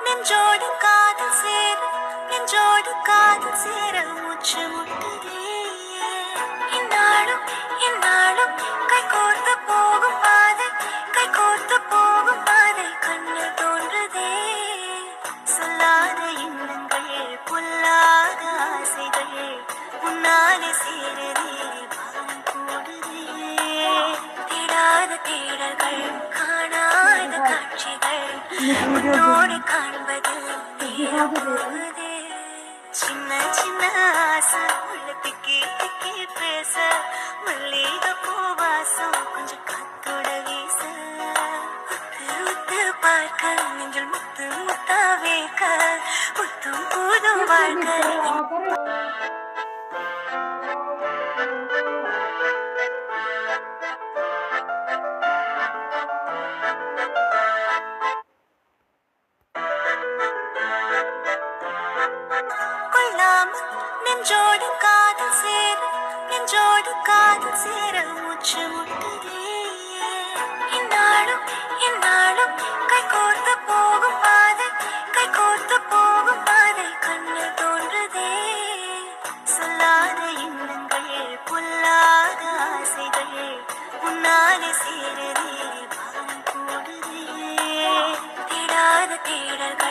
நெஞ்சோடு காதல் சேர நெஞ்சோடு காதல் சேர மூச்சு முட்டுதே இந்நாளும் இந்நாளும் கைகோர்த்து போகும் பாதை கைகோர்த்து போகும் பாதை கண்ணு தோன்றுதே சொல்லாத எண்ணங்கள் பொல்லாத ஆசைகள் உன்னாலே சேரதே பாலம் கூடுதே தேடாத தேடல்கள் காணாத காட்சிகள் உன்னோடு காண்பது நேரம் போகுதே சின்ன சின்ன ஆசை உள்ள திக்கி திக்கி பேச மல்லிகை பூவாசம் கொஞ்சம் காத்தோட வீச உத்து உத்து பார்க்க நெஞ்சில் முத்து முத்தா வேக்க புத்தும் புதும் வாழ்க்கை கொள்ளாமல் நெஞ்சோடு காதல் சேர நெஞ்சோடு காதல் சேர மூச்சு முட்டுதே இந்நாளும் இந்நாளும் கைகோர்த்து போகும் பாதை கைகோர்த்து போகும் பாதை கண்ணு தோன்றுதே சொல்லாத எண்ணங்கள் பொல்லாத ஆசைகள் உன்னாலே சேரதே பாலம் கூடுதே தேடாத தேடல்கள்